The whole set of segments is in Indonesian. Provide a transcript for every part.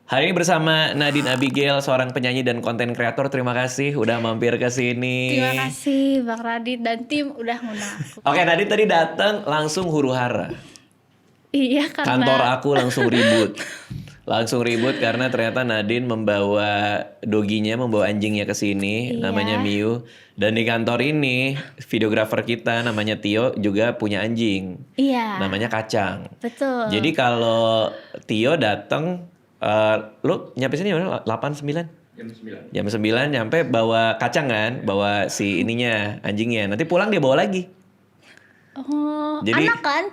Hari ini bersama Nadine Abigail, seorang penyanyi dan konten kreator. Terima kasih udah mampir ke sini. Terima kasih Bang Radit dan tim udah ngundang aku. Oke, Nadine tadi datang langsung huru-hara. Iya, karena Kantor aku langsung ribut. Langsung ribut karena ternyata Nadine membawa doginya, membawa anjingnya ke sini, Iya. namanya Miu. Dan di kantor ini, videografer kita namanya Tio juga punya anjing. Iya. Namanya Kacang. Betul. Jadi kalau Tio datang, lu nyampe sini jam 8, 9? Jam 9 nyampe bawa Kacang kan, bawa si ininya, anjingnya. Nanti pulang dia bawa lagi. Oh, Jadi- anak kan?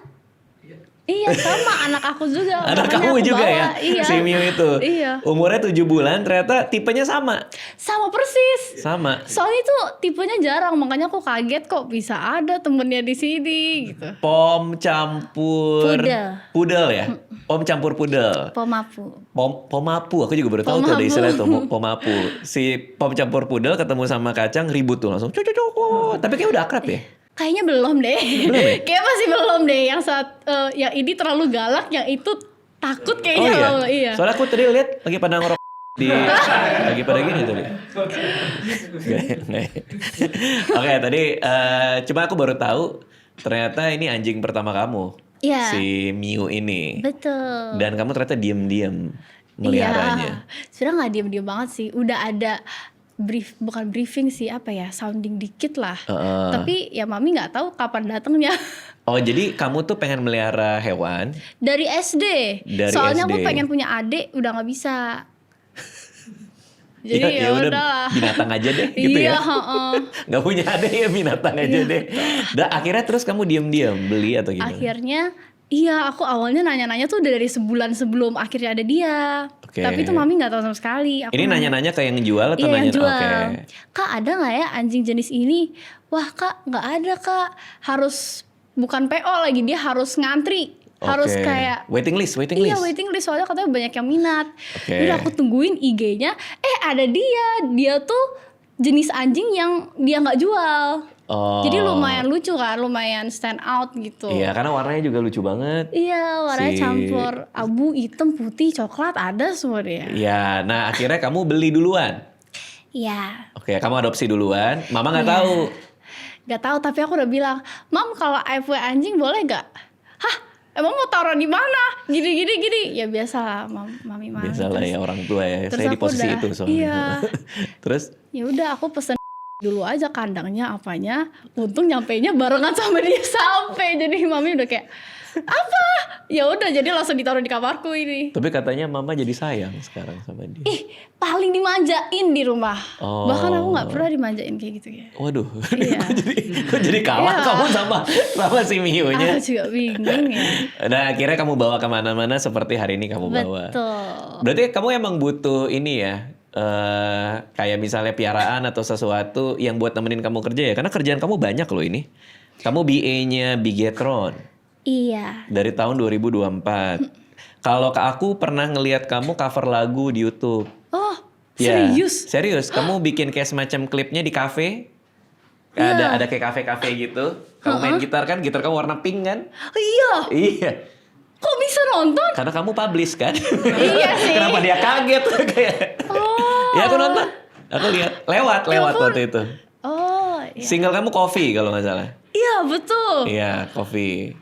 Iya, sama anak aku juga. Anak makanya kamu aku juga bawa. ya, Iya. si Miu itu. Iya. Umurnya 7 bulan, ternyata tipenya sama. Sama persis. Sama. Soalnya itu tipenya jarang, makanya aku kaget kok bisa ada temennya di sini gitu. Pom campur Pudel. Pudel ya? Pom campur pudel. Pomapu. Pomapu, aku juga baru tahu tuh ada Pomapu. istilah itu, pomapu. Si pom campur pudel ketemu sama Kacang ribut tuh langsung. Tapi kayak udah akrab ya? Kayaknya belum deh. Belum ya? Kayak masih belum deh. Yang yang ini terlalu galak, yang itu takut kayaknya. Iya. Soalnya aku tadi lihat lagi pada ngerok lagi pada gini tadi. Nggak. Oke, tadi cuma aku baru tahu ternyata ini anjing pertama kamu. Iya. Si Miu ini. Betul. Dan kamu ternyata diem-diem meliharanya. Iya. Sebenarnya nggak diem-diem banget sih. Udah ada bukan briefing sih, apa ya, sounding dikit lah. Tapi ya mami nggak tahu kapan datangnya. Oh, jadi kamu tuh pengen melihara hewan? Dari SD. Dari Soalnya SD. aku pengen punya adik, udah nggak bisa. Jadi ya udah udahlah. binatang aja deh gitu Iya, ya. Nggak punya ada ya binatang aja Iya, deh. Dan akhirnya terus kamu diam-diam beli atau gimana? Akhirnya iya, aku awalnya nanya-nanya tuh udah dari sebulan sebelum akhirnya ada dia. Oke. Tapi tuh mami nggak tahu sama sekali. Aku Ini nanya-nanya ke yang jual atau Iya, nanya? yang jual. Oke. Kak, ada nggak ya anjing jenis ini? Wah kak, nggak ada kak. Harus bukan PO lagi, dia harus ngantri. Harus Oke. kayak waiting list. Iya, waiting list, soalnya katanya banyak yang minat. Oke. Jadi aku tungguin IG-nya, ada dia. Dia tuh jenis anjing yang dia nggak jual. Oh. Jadi lumayan lucu kan, lumayan stand out gitu. Iya, karena warnanya juga lucu banget. Iya, warnanya Si- campur abu, hitam, putih, coklat, ada semua dia. Iya, nah akhirnya kamu beli duluan. Iya. Oke, kamu adopsi duluan. Mama nggak Iya. tahu. Gak tahu, tapi aku udah bilang, Mam kalau I punya anjing boleh gak? Hah? Emang mau taruh di mana? Gini. Ya biasa lah, mami. Biasalah ya orang tua ya. terus Saya di aku posisi udah- itu soalnya. iya. Terus Ya udah, aku pesen dulu aja kandangnya apanya. Untung nyampainya barengan sama dia sampai. Jadi mami udah kayak, apa? Ya udah, jadi langsung ditaruh di kamarku ini. tapi katanya mama jadi sayang sekarang sama dia. Ih, paling dimanjain di rumah. Oh. Bahkan aku nggak pernah dimanjain kayak gitu ya. Waduh, Iya. kok jadi kalah Iya. kamu sama si Mio-nya. Aku juga bingung ya. Nah akhirnya kamu bawa kemana-mana seperti hari ini kamu bawa. Betul. Berarti kamu emang butuh ini ya, kayak misalnya piaraan atau sesuatu yang buat nemenin kamu kerja ya. Karena kerjaan kamu banyak loh ini. Kamu BA-nya Bigetron Iya. dari tahun 2024. Kalau ke aku pernah ngelihat kamu cover lagu di YouTube. Oh, Ya, serius? serius. Kamu bikin kayak semacam klipnya di kafe. Iya. Ada kayak kafe-kafe gitu. Kamu main gitar kan, gitar kamu warna pink kan? Oh, iya. Iya. Kok bisa nonton? Karena kamu publish kan? Iya sih. Kenapa dia kaget kayak? Oh. Ya aku nonton. Aku lihat lewat waktu itu. Oh, iya. Single kamu Coffee kalau nggak salah. Iya, betul. Iya, Coffee.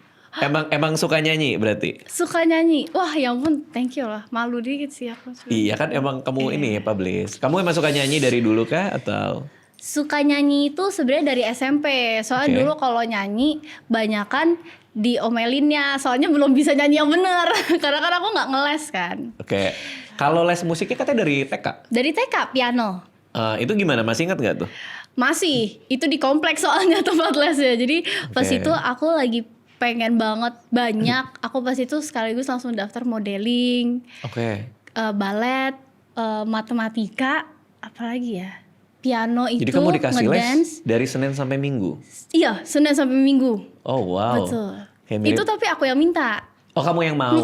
Emang suka nyanyi berarti? Suka nyanyi. Wah, ya ampun, thank you lah. Malu dikit sih aku. Iya kan emang kamu ini ya publish. Kamu emang suka nyanyi dari dulu kah atau? Suka nyanyi itu sebenarnya dari SMP. Soalnya Oke. dulu kalau nyanyi banyakan diomelinnya. Soalnya belum bisa nyanyi yang bener. Karena kan aku nggak ngeles kan. Oke. Kalau les musiknya katanya dari TK. Dari TK, piano. Itu gimana? Masih ingat nggak tuh? Masih, itu di kompleks soalnya tempat lesnya. Jadi pas Oke. itu aku lagi pengen banget banyak. Aku pas itu sekaligus langsung daftar modeling, Oke. balet, matematika, apalagi ya, piano itu. Jadi kamu dikasih les ngedance. dari Senin sampai Minggu. Iya, Senin sampai Minggu. Oh wow. Betul. Kayak mirip- Itu tapi aku yang minta. Oh kamu yang mau.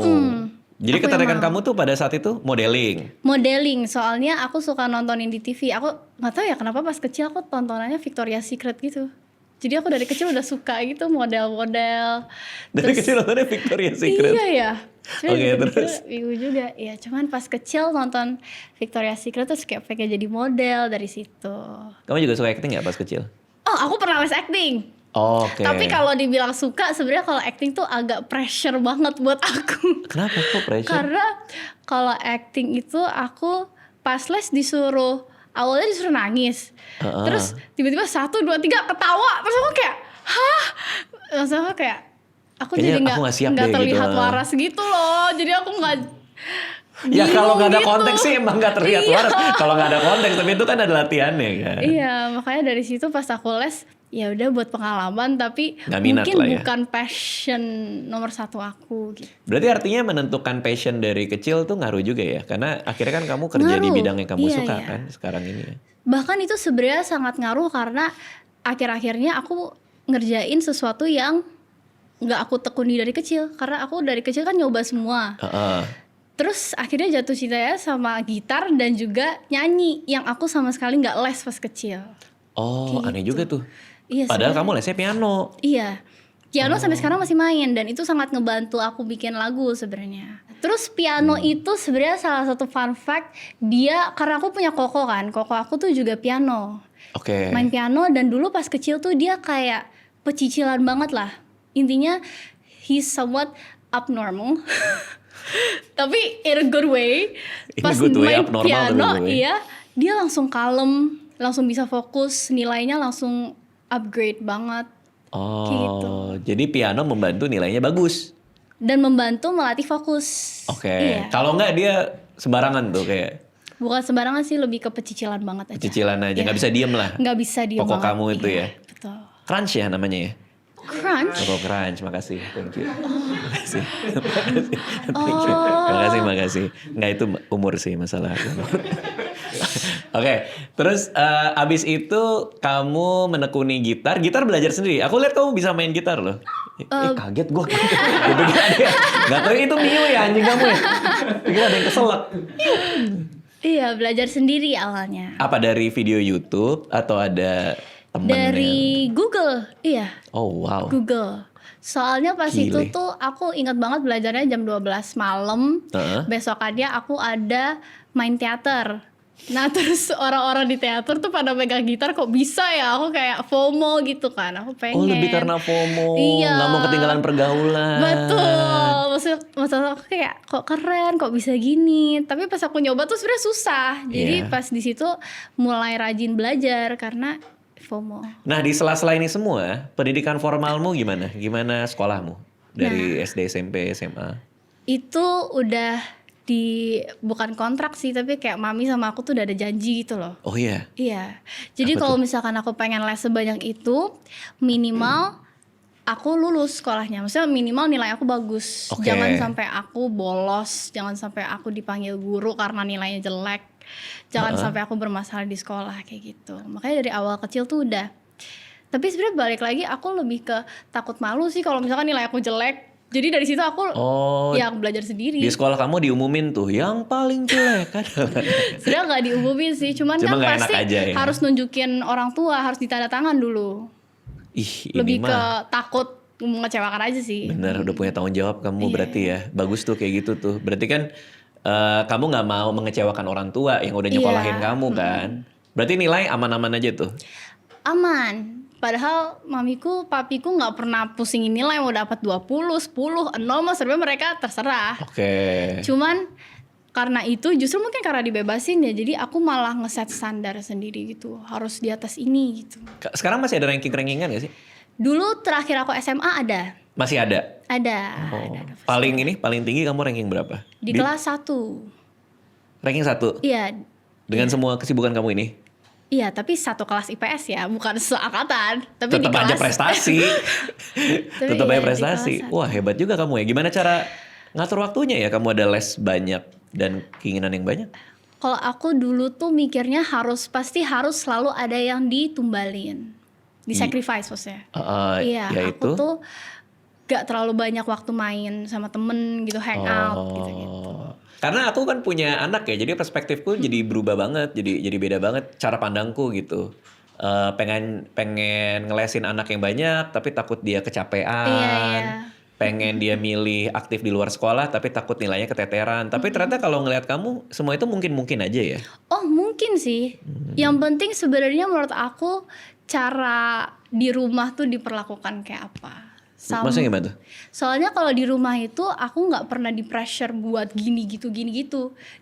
Jadi Aku yang ketertarikan mau. kamu tuh pada saat itu modeling. Modeling, soalnya aku suka nontonin di TV. Aku nggak tahu ya kenapa pas kecil aku tontonannya Victoria's Secret gitu. Jadi aku dari kecil udah suka gitu model-model. Dari kecil nontonnya Victoria's Secret. Iya ya. Oke, terus? Ibu juga. Ya cuman pas kecil nonton Victoria's Secret terus kayak pengen jadi model dari situ. Kamu juga suka acting gak pas kecil? Oh aku pernah les acting. Oke. Tapi kalau dibilang suka, sebenarnya kalau acting tuh agak pressure banget buat aku. Kenapa kok pressure? Karena kalau acting itu aku pas les awalnya disuruh nangis. Terus tiba-tiba 1, 2, 3 ketawa. Terus aku kayak, hah? Terus aku kayak, aku Kayaknya jadi aku nggak siap nggak deh terlihat gitu. waras gitu loh. Jadi aku nggak. Ya kalau nggak ada gitu. konteks sih emang nggak terlihat Iya. waras. Kalau nggak ada konteks, tapi itu kan ada latihannya kan. Iya, makanya dari situ pas aku les, ya udah buat pengalaman tapi Nggak minat mungkin lah ya. bukan passion nomor 1 aku gitu. Berarti artinya menentukan passion dari kecil tuh ngaruh juga ya? Karena akhirnya kan kamu kerja di Ngaruh. bidang yang kamu Iya, suka iya. kan sekarang ini ya. Bahkan itu sebenarnya sangat ngaruh karena akhir-akhirnya aku ngerjain sesuatu yang nggak aku tekuni dari kecil. Karena aku dari kecil kan nyoba semua. Terus akhirnya jatuh cinta ya sama gitar dan juga nyanyi yang aku sama sekali nggak les pas kecil. Oh, Kayak aneh gitu. juga tuh. Iya, Padahal sebenarnya. kamu lesnya piano. Iya. Piano sampai sekarang masih main dan itu sangat ngebantu aku bikin lagu sebenarnya. Terus piano itu sebenarnya salah satu fun fact, dia karena aku punya koko kan. Koko aku tuh juga piano. Oke. Main piano dan dulu pas kecil tuh dia kayak pecicilan banget lah. Intinya he's somewhat abnormal. Tapi in a good way. In a Pas good way, main abnormal tapi piano, good way. iya, dia langsung kalem, langsung bisa fokus, nilainya langsung upgrade banget. Oh, gitu. jadi piano membantu nilainya bagus. Dan membantu melatih fokus. Oke. Iya. Kalau nggak dia sembarangan tuh kayak Bukan sembarangan sih, lebih ke pecicilan banget aja. cicilan aja, Iya. nggak bisa diem lah. Nggak bisa diem Pokok banget. kamu itu Iya, ya. Betul. Crunch ya namanya ya. Crunch. Pokok crunch, makasih, thank you. Makasih, thank you. Makasih. Nggak itu umur sih masalah. Oke, terus abis itu kamu menekuni gitar. Gitar belajar sendiri. Aku lihat kamu bisa main gitar loh. Kaget gue. Gak tau itu Mio ya anjing kamu ya. Pikir ada yang keselak. Iya, belajar sendiri awalnya. Apa dari video YouTube atau ada temen Dari Google, iya. Oh wow. Google. Soalnya pas Gile. itu tuh aku ingat banget belajarnya jam 12 malam. Besokannya aku ada main teater. Nah terus orang-orang di teater tuh pada megang gitar, kok bisa ya? Aku kayak FOMO gitu kan. Aku pengen. Oh lebih karena FOMO. Iya. Gak mau ketinggalan pergaulan. Betul. Maksud aku kayak kok keren, kok bisa gini. Tapi pas aku nyoba tuh sebenarnya susah. Jadi Iya. pas di situ mulai rajin belajar karena FOMO. Nah di sela-sela ini semua, pendidikan formalmu gimana? Gimana sekolahmu? Dari SD, SMP, SMA? Itu udah bukan kontrak sih, tapi kayak mami sama aku tuh udah ada janji gitu loh. Oh iya? Iya. Jadi Apa kalau misalkan aku pengen les sebanyak itu, minimal aku lulus sekolahnya. Maksudnya minimal nilai aku bagus. Oke. Jangan sampai aku bolos, jangan sampai aku dipanggil guru karena nilainya jelek. Jangan sampai aku bermasalah di sekolah kayak gitu. Makanya dari awal kecil tuh udah. Tapi sebenarnya balik lagi aku lebih ke takut malu sih kalau misalkan nilai aku jelek. Jadi dari situ aku yang belajar sendiri. Di sekolah kamu diumumin tuh yang paling jelek kan? Sebenarnya nggak diumumin sih, cuman Cuma kan nggak enak pasti aja ya. harus nunjukin orang tua, harus ditanda tangan dulu. Ih Lebih ini ke mah takut mengecewakan aja sih. bener udah punya tanggung jawab kamu Iya. berarti ya. Bagus tuh kayak gitu tuh. Berarti kan kamu nggak mau mengecewakan orang tua yang udah nyekolahin Iya. kamu kan. Berarti nilai aman-aman aja tuh. Aman. Padahal mamiku, papiku nggak pernah pusingin nilai mau dapat 20, 10, 0 mah sebenarnya mereka terserah. Oke. Cuman karena itu justru mungkin karena dibebasin ya, jadi aku malah ngeset standar sendiri gitu. Harus di atas ini gitu. Sekarang masih ada ranking-rankingan gak sih? Dulu terakhir aku SMA ada. Masih ada? Ada. Oh. ada. Paling tinggi kamu ranking berapa? Di kelas 1. Ranking 1? Iya. Dengan semua kesibukan kamu ini? Iya, tapi satu kelas IPS ya, bukan seangkatan. Tapi Tetap di aja kelas. prestasi. Tapi Tetap iya, aja di prestasi. kelas Wah hebat juga kamu ya. Gimana cara ngatur waktunya ya? Kamu ada les banyak dan keinginan yang banyak? Kalau aku dulu tuh mikirnya pasti harus selalu ada yang ditumbalin. Di-sacrifice maksudnya. Iya, ya aku itu? tuh gak terlalu banyak waktu main sama temen gitu, hangout gitu-gitu. Karena aku kan punya anak ya, jadi perspektifku jadi berubah banget, jadi beda banget cara pandangku gitu. pengen ngelesin anak yang banyak tapi takut dia kecapean. Iya. Pengen dia milih aktif di luar sekolah tapi takut nilainya keteteran. Tapi ternyata kalau ngelihat kamu semua itu mungkin aja ya. Oh mungkin sih. Yang penting sebenarnya menurut aku cara di rumah tuh diperlakukan kayak apa. Maksudnya gimana tuh? Soalnya kalau di rumah itu aku nggak pernah di pressure buat gini gitu.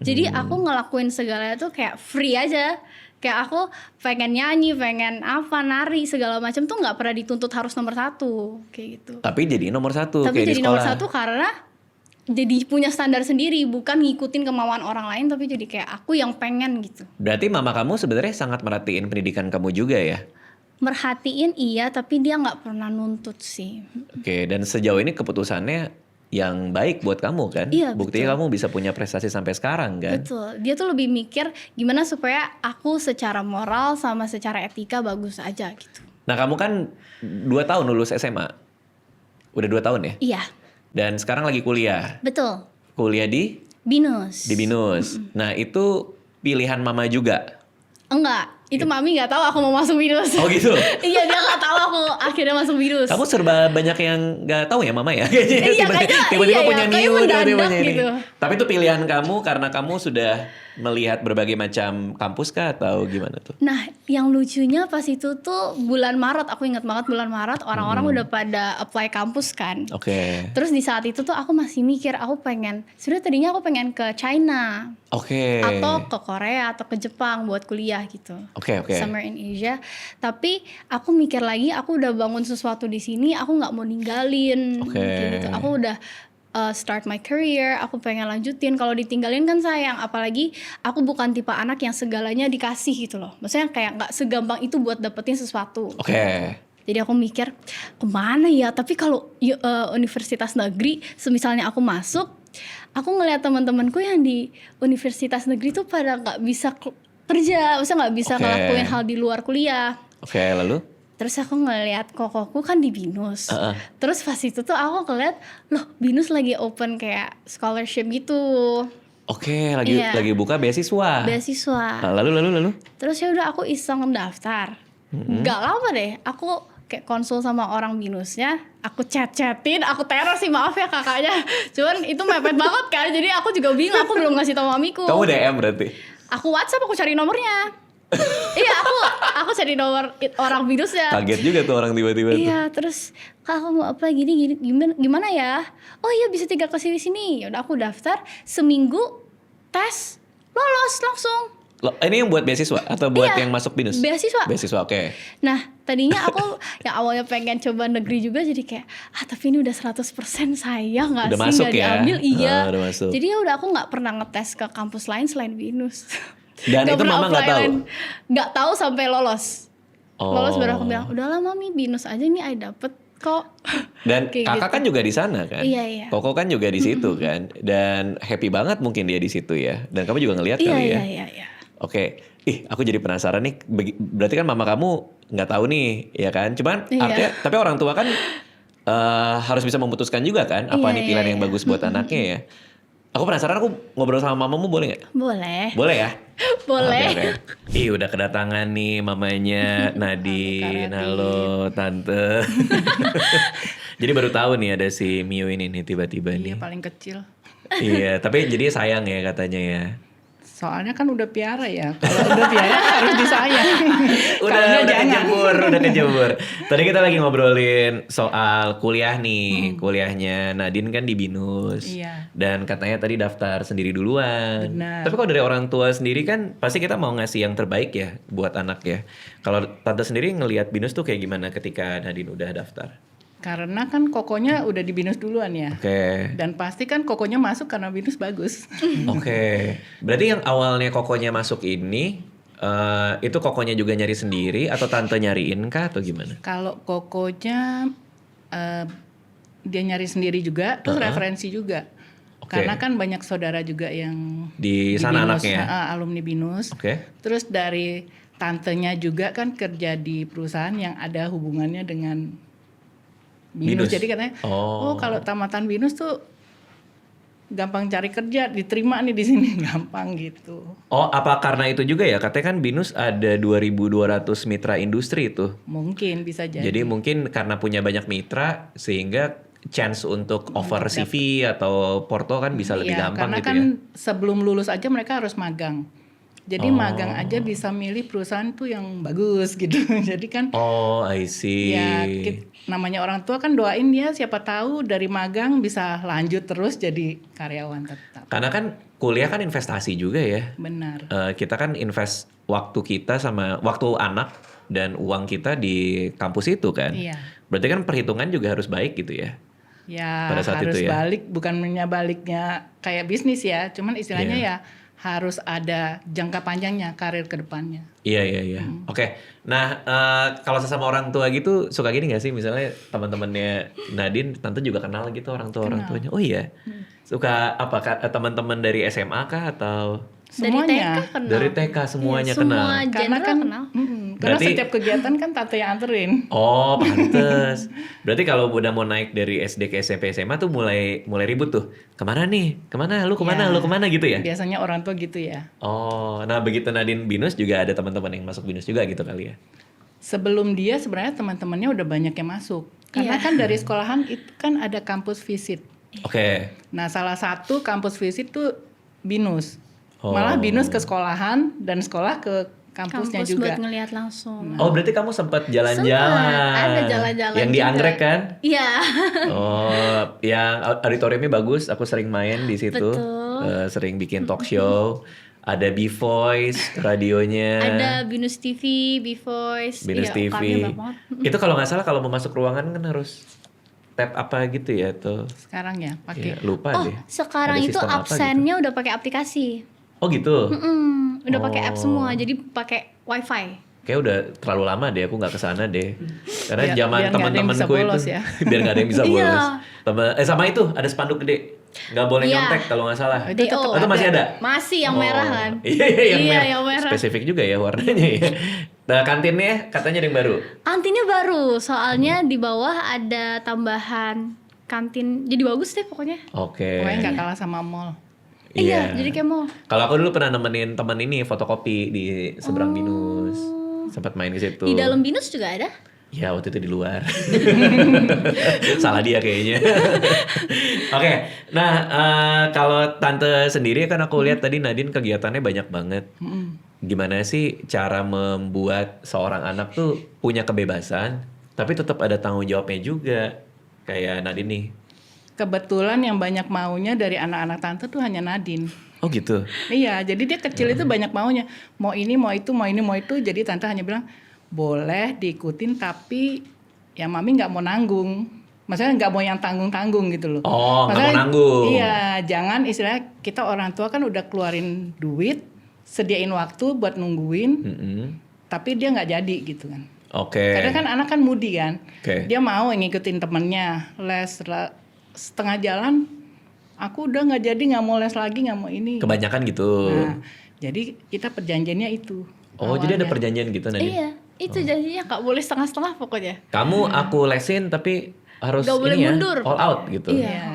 Jadi aku ngelakuin segalanya tuh kayak free aja. Kayak aku pengen nyanyi, pengen apa, nari segala macam tuh nggak pernah dituntut harus nomor 1 kayak gitu. Tapi jadi nomor 1 Tapi kayak jadi di nomor sekolah. 1 karena jadi punya standar sendiri, bukan ngikutin kemauan orang lain, tapi jadi kayak aku yang pengen gitu. Berarti mama kamu sebenarnya sangat merhatiin pendidikan kamu juga ya? Merhatiin iya, tapi dia nggak pernah nuntut sih. Oke, dan sejauh ini keputusannya yang baik buat kamu kan? Iya, Buktinya betul. kamu bisa punya prestasi sampai sekarang kan? Betul, dia tuh lebih mikir gimana supaya aku secara moral sama secara etika bagus aja gitu. Nah kamu kan 2 tahun lulus SMA. Udah 2 tahun ya? Iya, Dan sekarang lagi kuliah. betul. Kuliah di Binus. Binus. Nah itu pilihan mama juga? Enggak, itu mami nggak tahu aku mau masuk Binus. Oh gitu? Iya, dia nggak tahu aku akhirnya masuk Binus. Kamu serba banyak yang nggak tahu ya mama ya? Iya, kayaknya tiba-tiba iya punya ya, kayak niu, tiba-tiba mendadak punya ini. gitu. Tapi itu pilihan kamu karena kamu sudah melihat berbagai macam kampus kah atau gimana tuh? Nah, yang lucunya pas itu tuh bulan Maret, aku ingat banget bulan Maret orang-orang udah pada apply kampus kan. Oke. Terus di saat itu tuh aku masih mikir aku pengen, sebenarnya tadinya aku pengen ke China Oke. atau ke Korea atau ke Jepang buat kuliah gitu. Oke. Summer in Asia. Tapi aku mikir lagi, aku udah bangun sesuatu di sini, aku nggak mau ninggalin. Oke. Kayak gitu. Aku udah start my career, aku pengen lanjutin. Kalau ditinggalin kan sayang, apalagi aku bukan tipe anak yang segalanya dikasih gitu loh. Maksudnya kayak nggak segampang itu buat dapetin sesuatu. Oke. Jadi aku mikir kemana ya? Tapi kalau universitas negeri, semisalnya aku masuk, aku ngeliat teman-temanku yang di universitas negeri tuh pada nggak bisa kerja, maksudnya nggak bisa Oke. ngelakuin hal di luar kuliah. Oke, lalu? Terus aku ngeliat kokoku kan di Binus. Terus pas itu tuh aku ngeliat, loh Binus lagi open kayak scholarship gitu. Oke, Iya. lagi buka beasiswa. Beasiswa. Nah, lalu? Terus ya udah aku iseng daftar. Gak lama deh, aku kayak konsul sama orang Binusnya, aku chat-chatin, aku teror sih, maaf ya kakaknya. Cuman itu mepet banget kan, jadi aku juga bingung, aku belum ngasih tau mamiku. Kamu DM berarti? Aku WhatsApp, aku cari nomornya. Iya, aku cari nomor orang Binusnya. Kaget juga tuh orang tiba-tiba tuh. Iya, terus Kak kamu apa gini gimana ya? Oh iya bisa tinggal ke sini. Ya udah aku daftar, seminggu tes lolos langsung. Loh, ini yang buat beasiswa atau buat Iya, yang masuk Binus? beasiswa. Beasiswa, oke. Nah, tadinya aku yang awalnya pengen coba negeri juga jadi kayak tapi ini udah 100% sayang nggak Udah sih masuk nggak ya? diambil. Iya. Udah masuk. Jadi ya udah aku nggak pernah ngetes ke kampus lain selain Binus. Dan itu mama nggak tahu? Nggak tahu sampai lolos. Oh. Lolos baru aku bilang, udahlah mami Binus aja nih I dapet kok. Dan Kayak kakak gitu. kan juga di sana kan? Iya. Koko kan juga di situ kan? Dan happy banget mungkin dia di situ ya. Dan kamu juga ngelihat kali ya? Iya. Oke, aku jadi penasaran nih. Berarti kan mama kamu nggak tahu nih, ya kan? Cuman Iya. artinya, tapi orang tua kan harus bisa memutuskan juga kan, apa nih pilihan yang bagus buat anaknya ya. Aku penasaran, aku ngobrol sama mamamu boleh nggak? Boleh. Boleh ya? Boleh. Oke. Ih, udah kedatangan nih mamanya Nadine. Halo, tante. Jadi baru tahu nih ada si Mio ini nih tiba-tiba nih. Iya paling kecil. Iya, tapi jadi sayang ya katanya ya. Soalnya kan udah piara ya. Kalau udah piara harus disayang. Kalau Udah jangan. kejebur. Tadi kita lagi ngobrolin soal kuliah nih. Kuliahnya Nadine kan di Binus. Iya. Dan katanya tadi daftar sendiri duluan. Benar. Tapi kalau dari orang tua sendiri kan pasti kita mau ngasih yang terbaik ya buat anak ya. Kalau tante sendiri ngelihat Binus tuh kayak gimana ketika Nadine udah daftar? Karena kan kokonya udah di Binus duluan ya. Oke. Dan pasti kan kokonya masuk karena Binus bagus. Oke. Berarti yang awalnya kokonya masuk ini itu kokonya juga nyari sendiri atau tante nyariin kah atau gimana? Kalau kokonya dia nyari sendiri juga, terus referensi juga. Oke. Karena kan banyak saudara juga yang Di sana Binus, anaknya? alumni Binus. Oke. Terus dari tantenya juga kan kerja di perusahaan yang ada hubungannya dengan Binus. Binus. Jadi katanya, Oh. oh kalau tamatan Binus tuh gampang cari kerja, diterima nih di sini gampang gitu. Oh, apa karena itu juga ya? Katanya kan BINUS ada 2.200 mitra industri itu. Mungkin bisa jadi. Jadi mungkin karena punya banyak mitra sehingga chance untuk offer CV atau porto kan bisa lebih Iya, gampang karena gitu kan ya. sebelum lulus aja mereka harus magang. Jadi magang aja bisa milih perusahaan tuh yang bagus gitu. Jadi kan Oh, I see. ya namanya orang tua kan doain dia siapa tahu dari magang bisa lanjut terus jadi karyawan tetap. Karena kan kuliah kan investasi juga ya. Benar. Kita kan invest waktu kita sama waktu anak dan uang kita di kampus itu kan. Iya. Berarti kan perhitungan juga harus baik gitu ya. Ya Pada saat harus itu ya. balik, bukan baliknya kayak bisnis ya. Cuman istilahnya ya harus ada jangka panjangnya karir ke depannya. Iya. Oke. Nah, kalau sesama orang tua gitu suka gini gak sih? Misalnya teman-temannya Nadine, tante juga kenal gitu orang tuanya. Oh iya. Suka apa? Teman-teman dari SMA kah atau Semuanya. Dari TK kenal. dari TK semuanya Iya, kenal? Semua Karena jenderal kan kenal. karena Berarti- setiap kegiatan kan tante yang anterin. Oh, pantes. Berarti kalau udah mau naik dari SD ke SMP SMA tuh mulai ribut tuh. Kemana nih? Kemana? Lu kemana? Ya. Lu kemana gitu ya? Biasanya orang tua gitu ya. Oh, nah begitu Nadine BINUS juga ada teman-teman yang masuk BINUS juga gitu kali ya? Sebelum dia sebenarnya teman-temannya udah banyak yang masuk. Karena Iya. kan dari sekolahan itu kan ada kampus visit. Oke. Nah, salah satu kampus visit tuh BINUS. Oh. Malah BINUS ke sekolahan dan sekolah ke kampusnya Kampus juga. buat ngelihat langsung. Oh, berarti kamu sempat jalan-jalan. Sempet, ada jalan-jalan Yang di juga. Anggrek kan? Iya. Oh, yang auditoriumnya bagus. Aku sering main di situ. Betul. Sering bikin talk show. Ada B-Voice, radionya. Ada Binus TV, B-Voice. BINUS Iya, TV. kami banyak banget. Itu kalau nggak salah kalau mau masuk ruangan kan harus tap apa gitu ya tuh. Sekarang ya pakai. Ya, lupa Oh, deh. sekarang Ada itu sistem apa absennya udah pakai aplikasi. Oh gitu. Udah pakai app Oh. semua, jadi pakai wifi. Kayak udah terlalu lama deh aku nggak kesana deh. Karena Biar- zaman biar nggak ada yang bisa teman-temanku itu bolos ya. biar nggak ada yang bisa Iya. bolos. Sama itu ada spanduk gede. Nggak boleh Iya. nyontek kalau nggak salah. Itu tetap DO. Oh, itu masih ada? Masih yang Oh. merah kan? Iya, yang Iya, merah. yang merah. Spesifik juga ya warnanya ya. Nah, kantinnya katanya ada yang baru. Kantinnya baru, soalnya di bawah ada tambahan kantin. Jadi bagus deh pokoknya. Oke. Pokoknya nggak kalah sama mall. Iya, jadi kayak mau. Kalau aku dulu pernah nemenin teman ini fotokopi di seberang BINUS. Sempat main ke situ. Di dalam Binus juga ada. Ya waktu itu di luar. Salah dia kayaknya. Oke, nah kalau tante sendiri kan aku lihat tadi Nadine kegiatannya banyak banget. Gimana sih cara membuat seorang anak tuh punya kebebasan, tapi tetap ada tanggung jawabnya juga. Kayak Nadine nih. Kebetulan yang banyak maunya dari anak-anak tante tuh hanya Nadine. Oh gitu. Iya, jadi dia kecil itu banyak maunya. Mau ini, mau itu, mau ini, mau itu. Jadi tante hanya bilang, boleh diikutin tapi ya mami nggak mau nanggung. Maksudnya nggak mau yang tanggung-tanggung gitu loh. Oh, nggak mau Maksudnya, nanggung. Iya, jangan istilahnya kita orang tua kan udah keluarin duit, sediain waktu buat nungguin, Mm-mm. tapi dia nggak jadi gitu kan. Oke. Kadang kan anak kan moody kan. Oke. Dia mau ngikutin temennya, setengah jalan, aku udah nggak jadi, nggak mau les lagi, nggak mau ini. Kebanyakan gitu. Nah, jadi kita perjanjiannya itu. Oh, jadi ada awalnya. perjanjian gitu Nadine. Iya, itu janjinya Kak, boleh setengah-setengah pokoknya. Kamu aku lesin tapi harus Nggak boleh ini ya, mundur. all out gitu. Iya. Iya.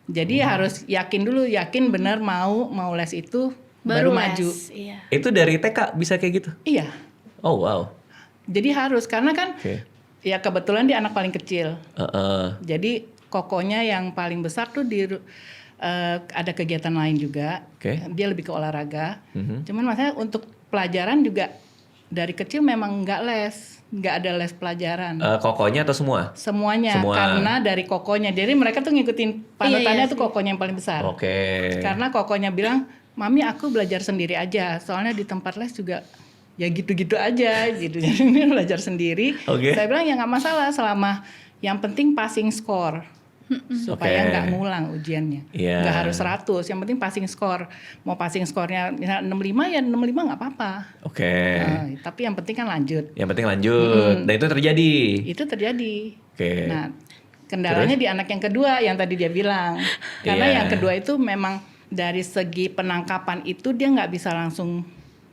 Jadi harus yakin dulu, yakin benar mau les itu baru les. maju. Iya. Itu dari TK bisa kayak gitu? Iya. Oh wow. Jadi harus karena kan Oke. ya kebetulan dia anak paling kecil. Heeh. Jadi kokonya yang paling besar tuh ada kegiatan lain juga. Oke. Dia lebih ke olahraga. Mhm. Cuman maksudnya untuk pelajaran juga dari kecil memang nggak ada les pelajaran. Kokonya atau semua? Semuanya Semua. karena dari kokonya. Jadi mereka tuh ngikutin panutannya Iya tuh sih. kokonya yang paling besar. Oke. Karena kokonya bilang, "Mami aku belajar sendiri aja. Soalnya di tempat les juga ya gitu-gitu aja gitu." Jadi dia belajar sendiri. Oke. Saya bilang ya nggak masalah selama yang penting passing score. Supaya Oke. nggak ngulang ujiannya. Iya. Nggak harus 100, yang penting passing score. Mau passing skornya misalnya 65 ya 65 nggak apa-apa. Oke. Nah, tapi yang penting kan lanjut. Yang penting lanjut. Dan itu terjadi. Itu terjadi. Oke. Nah, kendalanya di anak yang kedua yang tadi dia bilang. Karena Iya. yang kedua itu memang dari segi penangkapan itu dia nggak bisa langsung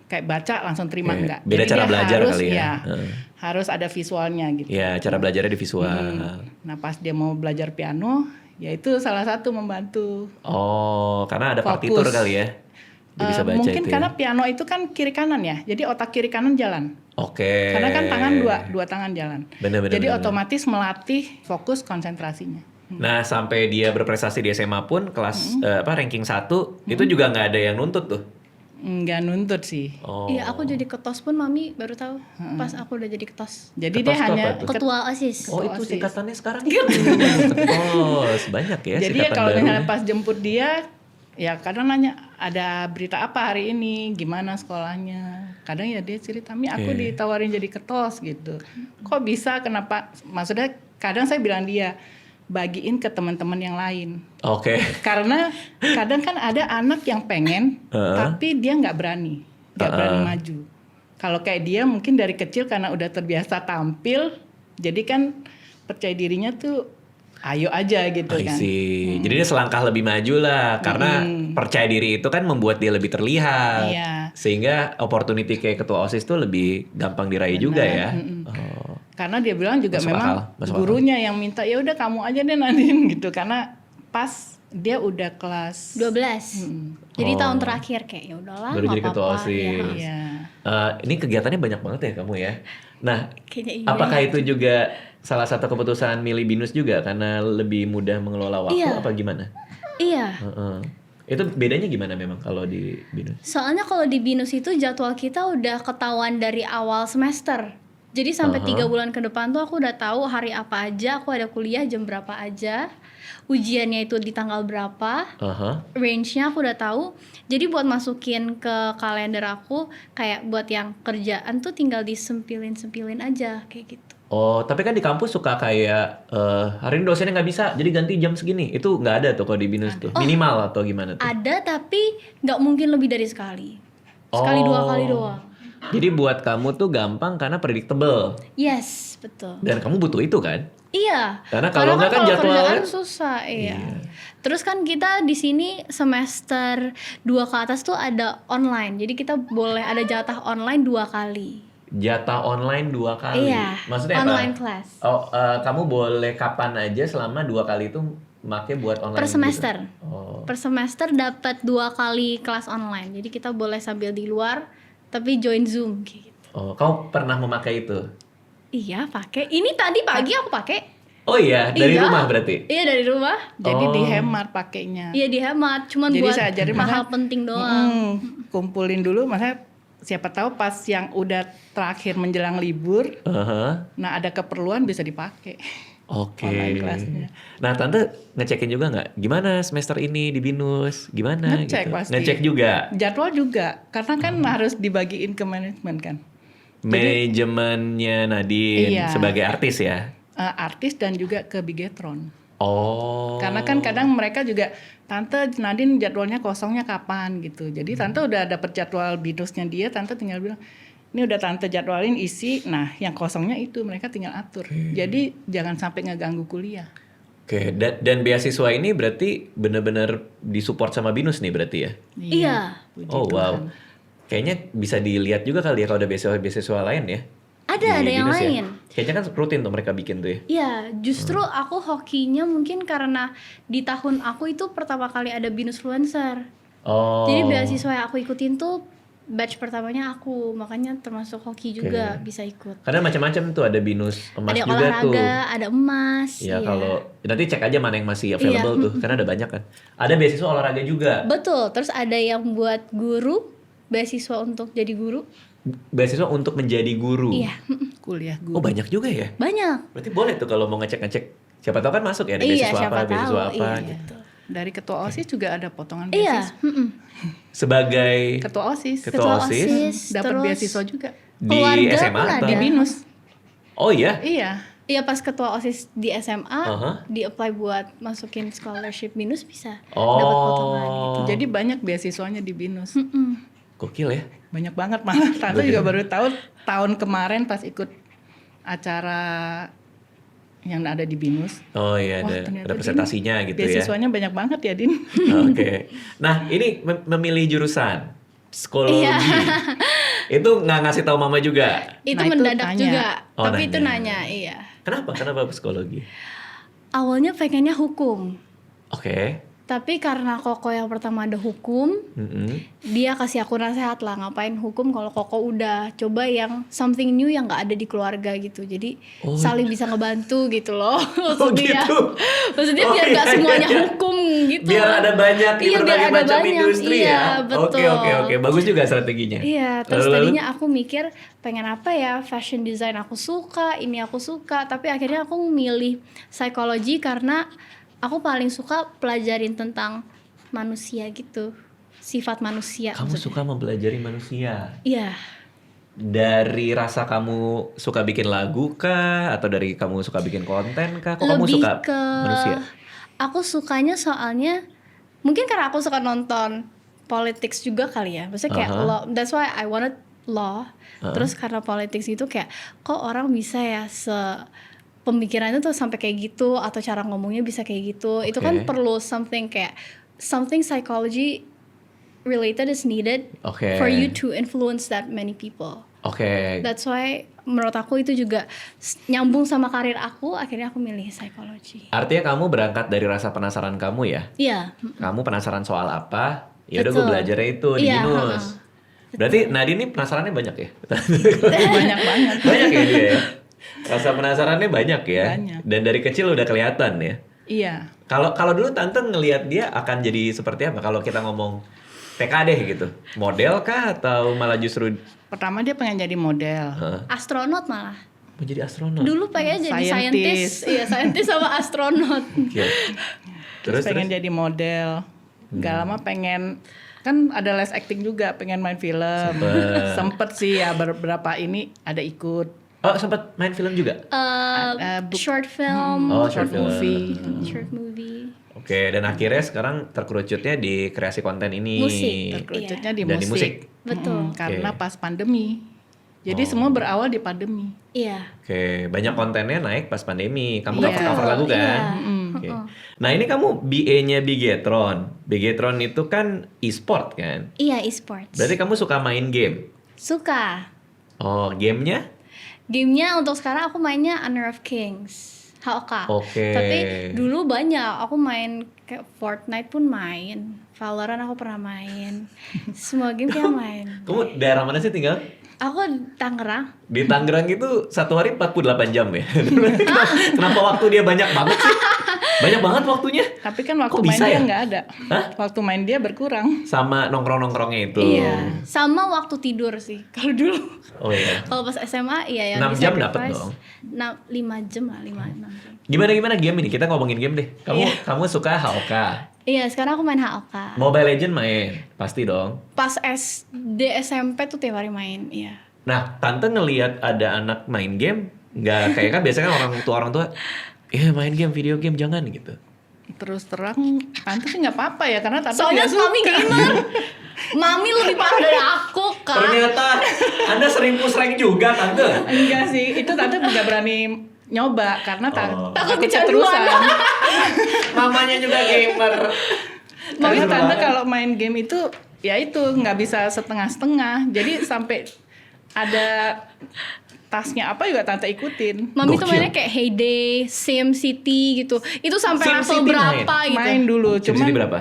kayak baca langsung terima Oke. enggak. Beda Jadi cara dia belajar harus, kali ya. ya, Heeh. harus ada visualnya gitu. Ya, cara belajarnya di visual. Nah, pas dia mau belajar piano, Ya itu salah satu membantu. Oh, karena ada Fokus. partitur kali ya. Dia bisa baca Mungkin itu. Ya. karena piano itu kan kiri kanan ya, jadi otak kiri kanan jalan. Oke. Karena kan tangan dua tangan jalan. Bener-bener. Jadi otomatis melatih fokus konsentrasinya. Nah, sampai dia berprestasi di SMA pun kelas ranking 1 itu juga nggak ada yang nuntut tuh. Nggak nuntut sih. Oh. Iya, aku jadi ketos pun mami baru tahu pas aku udah jadi ketos. Jadi Ketos dia itu hanya apa tuh? Ketua OSIS. Oh, itu OSIS. singkatannya sekarang. Ketos, banyak ya Jadi singkatan kalau baru. misalnya pas jemput dia, ya kadang nanya ada berita apa hari ini, gimana sekolahnya. Kadang ya dia cerita, Mi aku Oke. ditawarin jadi ketos gitu. Kok bisa, kenapa? Maksudnya kadang saya bilang dia, bagiin ke teman-teman yang lain. Oke. Karena kadang kan ada anak yang pengen, tapi dia nggak berani maju. Kalau kayak dia mungkin dari kecil karena udah terbiasa tampil, jadi kan percaya dirinya tuh ayo aja gitu I kan. see. Jadi dia selangkah lebih maju lah, karena percaya diri itu kan membuat dia lebih terlihat. Iya. Sehingga opportunity kayak ketua OSIS tuh lebih gampang diraih juga ya. Oh. Karena dia bilang juga Masuk memang akal, masuk gurunya yang minta ya udah kamu aja deh Nadine gitu, karena pas dia udah kelas 12. Jadi tahun terakhir kayak ya udahlah Baru nggak jadi ketua apa-apa, OSIS. ya. Iya. Ini kegiatannya banyak banget ya kamu ya. Nah, Kayaknya iya. apakah itu juga salah satu keputusan milih BINUS juga karena lebih mudah mengelola waktu Iya. apa gimana? Iya. Heeh. Itu bedanya gimana memang kalau di BINUS? Soalnya kalau di BINUS itu jadwal kita udah ketahuan dari awal semester. Jadi sampai 3 bulan ke depan tuh aku udah tahu hari apa aja, aku ada kuliah jam berapa aja, ujiannya itu di tanggal berapa, Aha. range-nya aku udah tahu. Jadi buat masukin ke kalender aku, kayak buat yang kerjaan tuh tinggal disempilin-sempilin aja kayak gitu. Oh, tapi kan di kampus suka kayak hari ini dosennya nggak bisa, jadi ganti jam segini. Itu nggak ada tuh kalau di BINUS tuh. Minimal atau gimana tuh? Ada tapi nggak mungkin lebih dari sekali. Sekali 2 kali doang. Jadi buat kamu tuh gampang karena predictable. Yes, betul. Dan kamu butuh itu kan? Iya. Karena kalau nggak kan jadwalnya- kerjaan susah, iya. Terus kan kita di sini semester 2 ke atas tuh ada online. Jadi kita boleh ada jatah online 2 kali. Jatah online 2 kali. Iya. Maksudnya Online apa? class. Oh, kamu boleh kapan aja selama 2 kali itu make buat online. Per semester. Gitu? Oh. Per semester dapat 2 kali kelas online. Jadi kita boleh sambil di luar tapi join Zoom kayak gitu. Oh, kamu pernah memakai itu? Iya, pakai. Ini tadi pagi aku pakai. Oh iya, dari Iya. rumah berarti? Iya, dari rumah. Jadi Oh. dihemat pakainya. Iya, dihemat. Cuman Jadi buat saya ajarin hal-hal makanya, penting doang. kumpulin dulu, maksudnya siapa tahu pas yang udah terakhir menjelang libur, Aha. nah ada keperluan bisa dipakai. Oke. Online kelasnya. Nah, tante ngecekin juga nggak? Gimana semester ini di BINUS? Gimana? Ngecek gitu? pasti. Ngecek juga. Jadwal juga, karena kan harus dibagiin ke manajemen kan. Manajemennya Nadine Iya. sebagai artis ya. Artis dan juga ke Bigetron. Oh. Karena kan kadang mereka juga, Tante Nadine jadwalnya kosongnya kapan gitu. Jadi Tante udah dapet jadwal BINUSnya dia, Tante tinggal bilang, ini udah Tante jadwalin isi, nah yang kosongnya itu mereka tinggal atur. Jadi jangan sampai ngeganggu kuliah. Oke, dan beasiswa ini berarti benar-benar disupport sama BINUS nih berarti ya? Iya. Puji Oh wow. Tuhan. Kayaknya bisa dilihat juga kali ya kalau ada beasiswa lain ya. Ada Di yang BINUS ya? lain. Kayaknya kan rutin tuh mereka bikin tuh ya. Iya, justru aku hokinya mungkin karena di tahun aku itu pertama kali ada BINUSfluencer. Oh. Jadi beasiswa yang aku ikutin tuh batch pertamanya aku, makanya termasuk hoki juga Oke. bisa ikut. Karena macam-macam tuh ada BINUS emas Ada juga olahraga, tuh. ada emas. Ya iya. kalau nanti cek aja mana yang masih available Iya. tuh, karena ada banyak kan. Ada beasiswa olahraga juga. Betul, terus ada yang buat guru, beasiswa untuk jadi guru. Beasiswa untuk menjadi guru. Iya, Kuliah Oh guru. banyak juga ya. banyak. Berarti boleh tuh kalau mau ngecek-ngecek. Siapa tahu kan masuk ya ada Iya, beasiswa siapa apa, beasiswa tahu. apa Iya, gitu. Dari ketua OSIS juga ada potongan Iya, beasiswa. Sebagai Ketua OSIS Ketua OSIS, dapat terus beasiswa juga di keluarga SMA pun atau? di ada. BINUS. Oh iya. Iya. Iya, pas ketua OSIS di SMA, Aha. di apply buat masukin scholarship BINUS bisa Oh. dapat potongan gitu. Jadi banyak beasiswanya di BINUS. Gokil ya. Banyak banget malah. Tante juga baru tahu tahun kemarin pas ikut acara yang ada di BINUS. Oh iya Wah, ada ternyata presentasinya Din, gitu ya. beasiswanya banyak banget ya, Din. Oke. Nah ini memilih jurusan psikologi. Iya. Itu nggak ngasih tahu mama juga. Itu Nah, itu mendadak tanya. juga, Oh, tapi itu nanya. nanya, iya. Kenapa? Kenapa psikologi? Awalnya pengennya hukum. Oke. Tapi karena Koko yang pertama ada hukum, dia kasih aku nasihat lah, ngapain hukum kalau Koko udah coba yang something new yang nggak ada di keluarga gitu. Jadi saling bisa ngebantu gitu loh. Maksudnya, gitu. maksudnya Oh, biar nggak iya, semuanya iya. hukum gitu. Biar ada banyak di Iya, biar berbagai ada macam banyak. industri Iya, ya. betul. Oke. Bagus juga strateginya. Iya, terus Lalu? tadinya aku mikir pengen apa ya, fashion design aku suka, ini aku suka, tapi akhirnya aku milih psikologi karena aku paling suka pelajarin tentang manusia gitu, sifat manusia. Kamu maksudnya. suka mempelajari manusia. Iya, Dari rasa kamu suka bikin lagu kah? Atau dari kamu suka bikin konten kah? Kok kamu lebih suka ke manusia? aku sukanya soalnya mungkin karena aku suka nonton politics juga kali ya. Maksudnya kayak law, that's why I wanted law. Terus karena politics itu kayak kok orang bisa ya pemikirannya tuh sampai kayak gitu, atau cara ngomongnya bisa kayak gitu. Itu kan perlu something psychology related is needed Oke. for you to influence that many people. Oke. That's why menurut aku itu juga nyambung sama karir aku, akhirnya aku milih psikologi. Artinya kamu berangkat dari rasa penasaran kamu ya? Iya. Kamu penasaran soal apa? Ya udah gue Betul. belajarnya itu di Iya, Binus. Berarti Nadine ini penasarannya banyak ya? Banyak banget. Banyak ya dia ya? Rasa penasarannya banyak ya? Banyak. Dan dari kecil udah kelihatan ya? Iya. Kalau dulu tante ngelihat dia akan jadi seperti apa? Kalau kita ngomong TK deh gitu, model kah atau malah justru Pertama dia pengen jadi model. Astronot malah. mau jadi astronot? Dulu pengen jadi Scientist. scientist. Iya, scientist sama astronot. Oke. Terus pengen jadi model. Gak lama pengen, kan ada les acting juga, pengen main film. Sempet sih ya beberapa ini ada ikut. Oh sempat main film juga? Short film. Oh short film. movie. Short movie. Oke, dan akhirnya sekarang terkerucutnya di kreasi konten ini. Musik. Terkerucutnya di Dan di musik. Betul. Karena pas pandemi. Jadi semua berawal di pandemi. Iya. Oke, banyak kontennya naik pas pandemi. Kamu Iya. cover lagu kan? Iya. Oke. Nah ini kamu BA-nya Bigetron. Bigetron itu kan e-sport kan? Iya, e-sports. Berarti kamu suka main game? Suka. Oh, gamenya? Gamenya untuk sekarang aku mainnya Honor of Kings. HOK. Oke. Tapi dulu banyak aku main kayak Fortnite pun main, Valorant aku pernah main, semua game kayak main. Kamu daerah mana sih tinggal? Aku Tangerang. Di Tangerang itu satu hari 48 jam ya? Kenapa waktu dia banyak banget sih? Banyak banget waktunya. Tapi kan waktu Kok main bisa dia ya? nggak ada. Hah? Waktu main dia berkurang. Sama nongkrong-nongkrongnya itu. Iya. Sama waktu tidur sih. Kalau dulu. Oh iya. Kalau pas SMA iya yang 6 jam dapet dong. 5 jam lah, 5-6 jam. Gimana game ini? Kita ngomongin game deh. Kamu suka HOK? Iya, sekarang aku main HOK. Mobile Legend main? Pasti dong. Pas SD SMP tuh tiap hari main, iya. Nah, tante ngelihat ada anak main game, nggak kayak kan biasanya kan orang tua, main game, video game jangan gitu. Terus terang, tante sih nggak apa-apa ya karena tante Soalnya nggak suka. mami gamer. Mami lebih parah dari aku, Kak. Ternyata Anda sering push rank juga tante. Enggak sih, itu tante nggak berani nyoba karena Takut takut kecanduan. keterusan. Mamanya juga gamer. Karena Seru tante banget. kalau main game itu ya itu nggak bisa setengah-setengah. Jadi sampai ada tasnya apa juga tante ikutin. Mami tuh Gokil. mainnya kayak Heyday, Sim City gitu. Itu sampai Sim level City berapa gitu. Main dulu, SimCity cuman berapa?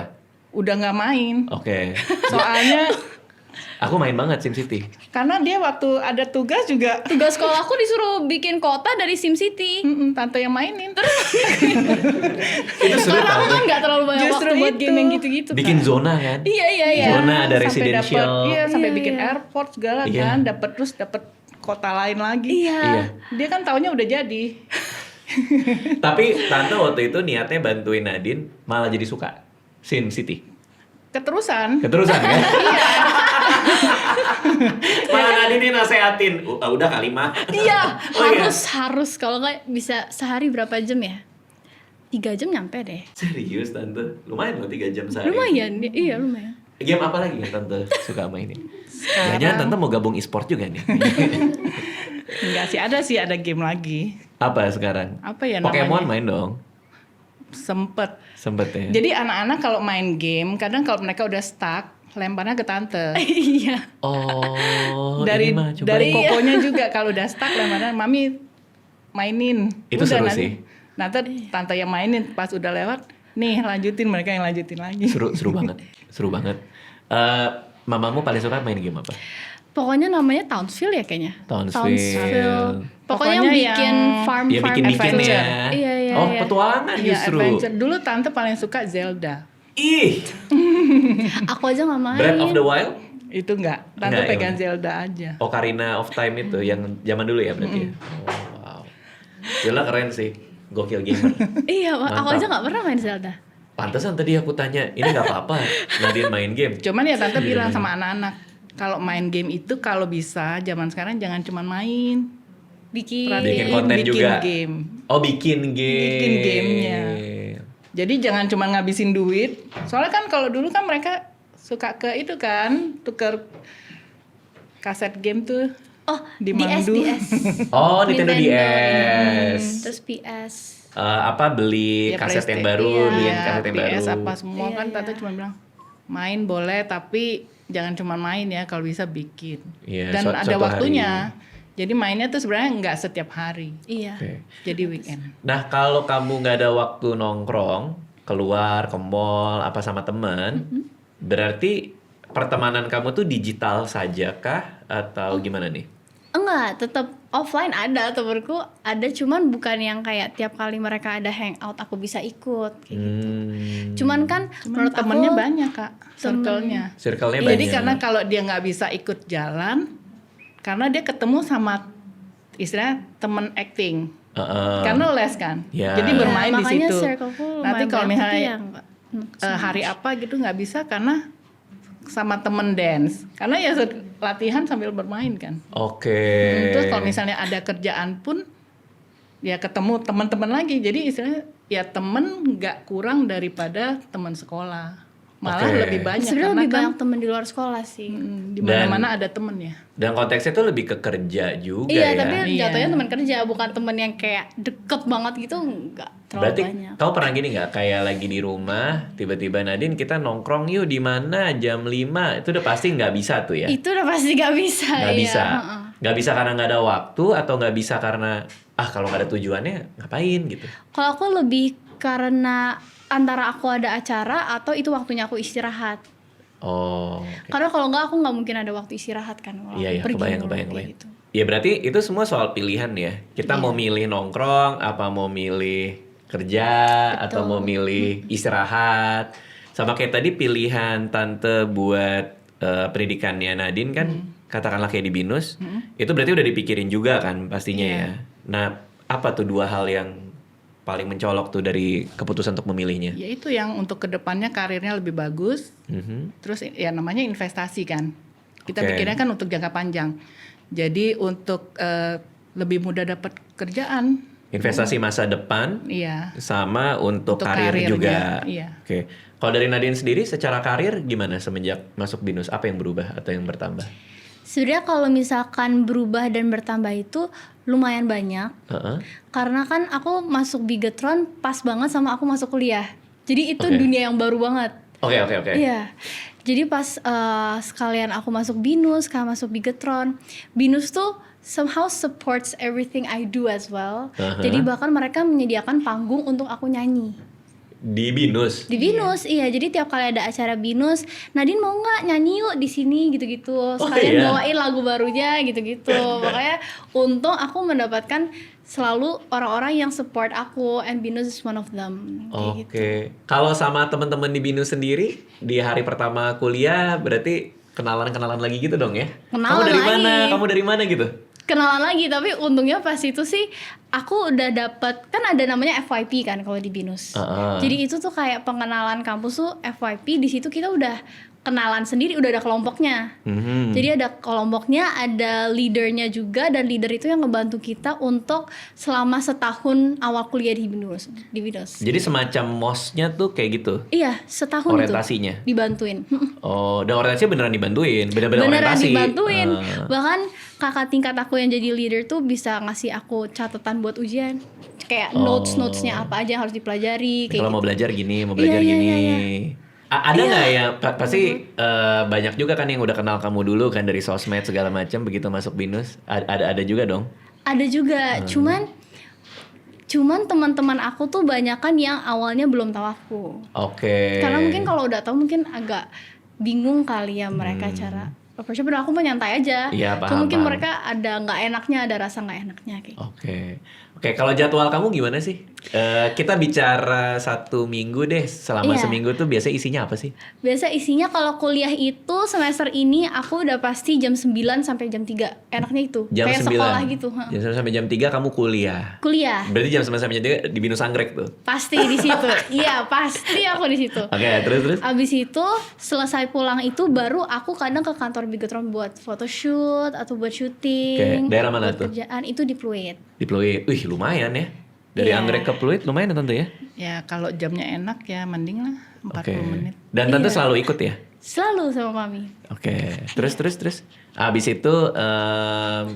udah nggak main. Oke. Soalnya Aku main banget SimCity. karena dia waktu ada tugas juga Tugas sekolahku disuruh bikin kota dari Sim City. tante yang mainin. Itu seru Karena aku tante. kan gak terlalu banyak Justru waktu buat itu. game yang gitu-gitu Bikin kan. zona kan? Iya. Zona ada Sampai residential. sampai Iya, bikin iya. airport segala Iya. kan, dapat kota lain lagi. Iya. Iya. Dia kan taunya udah jadi. Tapi tante waktu itu niatnya bantuin Nadine malah jadi suka SimCity. Keterusan. Keterusan kan? Malah Nadine nasehatin, udah kali mah. Iya, Oh, iya? harus kalau nggak bisa sehari berapa jam ya? 3 jam nyampe deh. Serius tante? Lumayan loh 3 jam sehari. Lumayan, iya lumayan. Game apa lagi yang tante suka mainin? Jangan tante mau gabung e-sport juga nih. Enggak sih, ada game lagi. Apa sekarang? Apa ya Pokemon namanya? main dong. Sempet. Sempet ya. Jadi anak-anak kalau main game, kadang kalau mereka udah stuck, lemparnya ke tante. Iya. Oh, dari ini mah coba. dari kokonya juga kalau udah stuck lemparnya, mami mainin. Itu seru nanti, sih. Nanti tante yang mainin pas udah lewat, nih lanjutin, mereka yang lanjutin lagi. Seru banget. Mamamu paling suka main game apa? Pokoknya namanya Townsville ya kayaknya. Townsville. Pokoknya yang bikin farm Ya bikin ya. adventure. Iya. Petualangan Iya, justru. adventure. Dulu tante paling suka Zelda. Ih, Aku aja nggak main. Breath of the Wild? Itu enggak, tante Enggak, pegang emang. Zelda aja. Ocarina of Time itu yang zaman dulu ya berarti ya? Oh, wow. Zelda keren sih. Gokil gamer. Iya, aku Mantap. aja nggak pernah main Zelda. Pantesan tadi aku tanya, ini nggak apa-apa Nadine main game. Cuman ya tante Iya. bilang sama anak-anak, kalau main game itu kalau bisa zaman sekarang jangan cuma main. Bikin. Bikin konten juga. Game. Oh bikin game. Bikin gamenya. Jadi jangan cuma ngabisin duit. Soalnya kan kalau dulu kan mereka suka ke itu kan, tuker kaset game tuh. Oh, Di DS, Mandu. DS. Oh Nintendo Nintendo. DS. Terus PS. Beli Ya, kaset yang PlayStation. baru, Iya. beliin kaset yang PS baru. apa semua Iya, kan tante iya. cuma bilang main boleh tapi jangan cuma main ya, kalau bisa bikin. Iya, Dan ada suatu waktunya. Jadi mainnya tuh sebenarnya nggak setiap hari. Iya. Oke. Jadi weekend. Nah kalau kamu nggak ada waktu nongkrong, keluar ke mall apa sama teman, berarti pertemanan kamu tuh digital saja kah atau gimana nih? Enggak, tetap offline ada temenku, ada cuman bukan yang kayak tiap kali mereka ada hangout aku bisa ikut kayak gitu. Cuman kan menurut Temennya aku banyak kak, circle-nya. Circle-nya Jadi banyak. karena kalau dia nggak bisa ikut jalan, karena dia ketemu sama istilah temen acting. Karena les kan, Ya. jadi Iya, bermain di makanya situ. circleku Nanti lumayan kalau banyak, tapi misalnya ya enggak. hari apa gitu nggak bisa karena sama temen dance, karena ya latihan sambil bermain kan. Oke. Terus kalau misalnya ada kerjaan pun ya ketemu teman-teman lagi, jadi istilahnya ya temen nggak kurang daripada teman sekolah, malah Oke. lebih banyak Sebenarnya karena lebih kan banyak temen di luar sekolah sih. di mana-mana ada temen ya. Dan konteksnya tuh lebih ke kerja juga Iya, ya. tapi Iya. jatuhnya teman kerja, bukan temen yang kayak deket banget gitu, enggak terlalu Berarti banyak. kau pernah gini nggak kayak lagi di rumah tiba-tiba Nadine kita nongkrong yuk di mana jam 5 itu udah pasti nggak bisa tuh ya. Itu udah pasti gak bisa. Nggak iya. bisa. Heeh. Nggak bisa karena nggak ada waktu atau nggak bisa karena kalau nggak ada tujuannya ngapain gitu. Kalau aku lebih karena antara aku ada acara atau itu waktunya aku istirahat. Oh. Karena kalau nggak aku nggak mungkin ada waktu istirahat kan. Kalau Iya, aku pergi kebayang, mulu kebayang, kayak kebayang. gitu. Ya berarti itu semua soal pilihan ya. Kita mau milih nongkrong, apa mau milih kerja, atau mau milih istirahat. Sama kayak tadi pilihan tante buat pendidikannya Nadine kan, katakanlah kayak di BINUS, itu berarti udah dipikirin juga kan pastinya ya. Nah, apa tuh dua hal yang paling mencolok tuh dari keputusan untuk memilihnya? Ya itu yang untuk kedepannya karirnya lebih bagus. Terus ya namanya investasi kan. Kita Oke. pikirnya kan untuk jangka panjang. Jadi untuk lebih mudah dapat kerjaan. Investasi masa depan, Iya. sama untuk Untuk karir karirnya, juga. iya. Oke. Kalau dari Nadine sendiri secara karir gimana semenjak masuk BINUS? Apa yang berubah atau yang bertambah? Sebenarnya kalau misalkan berubah dan bertambah itu lumayan banyak. Heeh. Karena kan aku masuk Bigetron pas banget sama aku masuk kuliah. Jadi itu Oke. dunia yang baru banget. Oke. Iya. Jadi pas sekalian aku masuk BINUS, sekalian masuk Bigetron. BINUS tuh somehow supports everything I do as well. Jadi bahkan mereka menyediakan panggung untuk aku nyanyi. Di BINUS. Di BINUS, iya. Jadi tiap kali ada acara BINUS, Nadine mau nggak nyanyi yuk di sini gitu-gitu. Sekalian iya? bawain lagu barunya gitu-gitu. Makanya untung aku mendapatkan selalu orang-orang yang support aku, and BINUS is one of them. Kayak gitu. Oke. Kalau sama teman-teman di BINUS sendiri di hari pertama kuliah berarti kenalan-kenalan lagi gitu dong ya? Kenalan Kamu dari lagi. mana? Kamu dari mana gitu? Kenalan lagi, tapi untungnya pas itu sih aku udah dapet, kan ada namanya FYP kan kalau di BINUS. Jadi itu tuh kayak pengenalan kampus tuh FYP, di situ kita udah kenalan sendiri, udah ada kelompoknya. Jadi ada kelompoknya, ada leadernya juga, dan leader itu yang ngebantu kita untuk selama setahun awal kuliah di BINUS. Jadi semacam mosnya tuh kayak gitu. Iya, setahun Orientasinya? itu dibantuin. Oh, dan orientasinya beneran dibantuin, bener-bener Beneran orientasi. dibantuin. Bahkan kakak tingkat aku yang jadi leader tuh bisa ngasih aku catatan buat ujian, kayak notes-notesnya apa aja yang harus dipelajari kayak Kalau mau gitu. belajar gini, mau belajar Iya, gini. iya. Ada nggak ya? Pasti banyak juga kan yang udah kenal kamu dulu kan dari sosmed segala macam begitu masuk BINUS. Ada juga dong. Ada juga, cuman Cuman teman-teman aku tuh banyakan yang awalnya belum tahu aku. Oke. Karena mungkin kalau udah tahu mungkin agak bingung kali ya mereka cara approach. Padahal aku mah nyantai aja. Iya, Cuma mungkin paham. mereka ada nggak enaknya, ada rasa nggak enaknya kayak. Oke, kalau jadwal kamu gimana sih? Kita bicara 1 minggu deh. Selama Iya. seminggu tuh biasanya isinya apa sih? Biasa isinya kalau kuliah itu semester ini aku udah pasti jam 9 sampai jam 3. Enaknya itu. Jam Kayak 9. sekolah gitu. Jam 9 sampai jam 3 kamu kuliah. Kuliah. Berarti jam 9 sampai jam 3 di Binus Anggrek tuh. Pasti di situ. Iya, pasti aku di situ. Oke, terus. Abis itu selesai pulang itu baru aku kadang ke kantor Bigetron buat photoshoot atau buat syuting. Oke, daerah mana buat tuh? Kerjaan itu di Pluit. Di Pluit. Wih, lumayan ya. Dari Iya. Anggrek ke Pluit lumayan ya Tante ya? Ya kalau jamnya enak ya mending lah 40 Oke. menit. Dan Tante Iya. selalu ikut ya? Selalu sama Mami. Oke, terus. Abis itu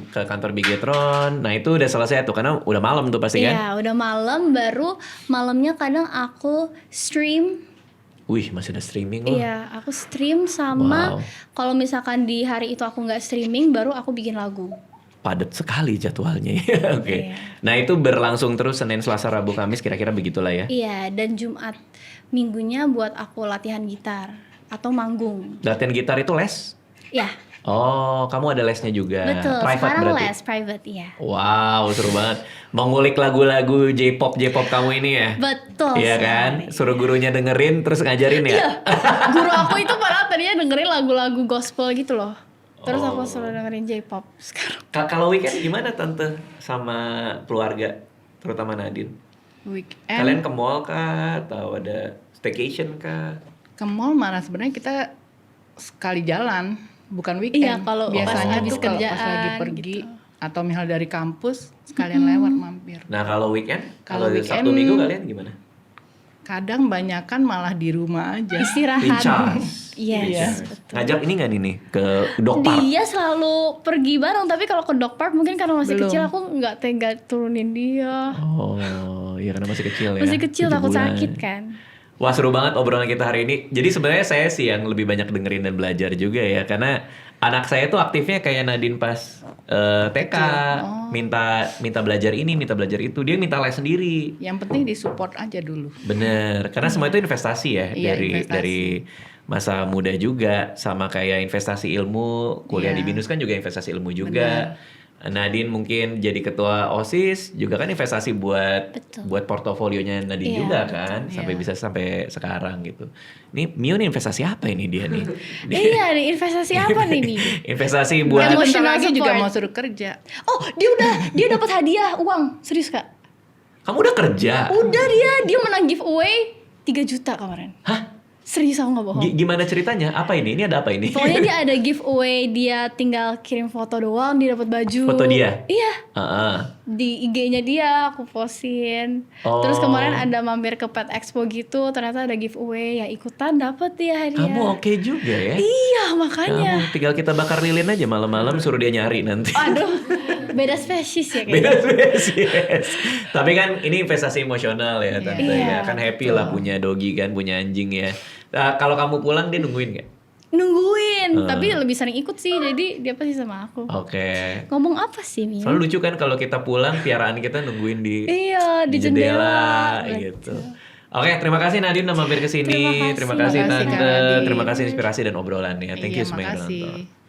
ke kantor Bigetron. Nah itu udah selesai tuh karena udah malam tuh pasti kan? Iya, udah malam baru malamnya kadang aku stream. Wih, masih ada streaming loh. Iya, aku stream sama Wow. kalau misalkan di hari itu aku nggak streaming baru aku bikin lagu. Padat sekali jadwalnya. Oke. Iya. Nah itu berlangsung terus Senin, Selasa, Rabu, Kamis kira-kira begitulah ya. Iya, dan Jumat minggunya buat aku latihan gitar atau manggung. Latihan gitar itu les? Ya, Oh, kamu ada lesnya juga. betul. Private Sekarang berarti. les private, iya. Wow, seru banget. Mengulik lagu-lagu J-pop kamu ini ya. Betul. Iya kan? Suruh gurunya dengerin terus ngajarin ya. Iya. Guru aku itu padahal tadinya dengerin lagu-lagu gospel gitu loh. Terus aku suruh dengerin J-pop sekarang. Kalau weekend gimana Tante sama keluarga, terutama Nadine? Weekend Kalian ke mall kah atau ada staycation kah? ke mall malah sebenarnya kita sekali jalan, bukan weekend. Iya, kalau biasanya pas habis tuh kalau pas kerjaan lagi pergi gitu. atau misal dari kampus sekalian lewat mampir. Nah kalau weekend, Kalau kalau weekend- Sabtu Minggu kalian gimana? Kadang banyakan malah di rumah aja. Istirahat. Recharge. Yes. Recharge. Ngajak ini nggak nih ke dog park? Dia selalu pergi bareng, tapi kalau ke dog park mungkin karena masih Belum. kecil aku nggak tega turunin dia. Oh, iya karena masih kecil ya. Masih kecil 7 takut bulan. sakit kan. Wah seru banget obrolan kita hari ini. Jadi sebenarnya saya sih yang lebih banyak dengerin dan belajar juga ya. Karena anak saya tuh aktifnya kayak Nadine pas TK. Minta belajar ini, minta belajar itu. Dia minta les sendiri. Yang penting disupport aja dulu. Bener. Karena semua itu investasi ya. Iya, investasi. dari masa muda juga. Sama kayak investasi ilmu. Kuliah Iya. di BINUS kan juga investasi ilmu juga. Nadine mungkin jadi ketua OSIS juga kan investasi buat Betul. buat portofolionya Nadine Iya, juga kan sampai Iya. bisa sampai sekarang gitu. Ini Mio nih investasi apa ini dia nih? Iya nih, investasi apa nih nih? Investasi Buat buat Emotional bentar lagi juga support. mau suruh kerja. Oh, dia dapat hadiah uang. Serius Kak? kamu udah kerja. Udah dia menang giveaway 3 juta kemarin. Hah? Serius aku nggak bohong. Gimana ceritanya? Apa ini? Ini ada apa ini? Pokoknya dia ada giveaway, dia tinggal kirim foto doang, dia dapat baju. Foto dia? Iya, Heeh. di IG-nya dia aku postin. Oh. Terus kemarin ada mampir ke Pet Expo gitu, ternyata ada giveaway, ya ikutan dapat dia hadiah. Kamu oke juga ya? Iya, makanya. Kamu tinggal kita bakar lilin aja malam-malam suruh dia nyari nanti. Aduh, beda spesies ya kayaknya. Beda spesies. Tapi kan ini investasi emosional ya Tante Iya, ya. Kan happy lah punya doggy kan, punya anjing ya. Nah, kalau kamu pulang dia nungguin gak? Nungguin, tapi lebih sering ikut sih, jadi dia pasti sama aku. Oke. Ngomong apa sih Mia? Selalu lucu kan kalau kita pulang piaraan kita nungguin di Iya, di jendela. gitu. Oke, terima kasih Nadine udah mampir ke sini. Terima kasih. Terima kasih Terima kasih, Tante. Kak Nadine. Terima kasih inspirasi dan obrolannya. Thank you Iya, semuanya udah makasih. nonton.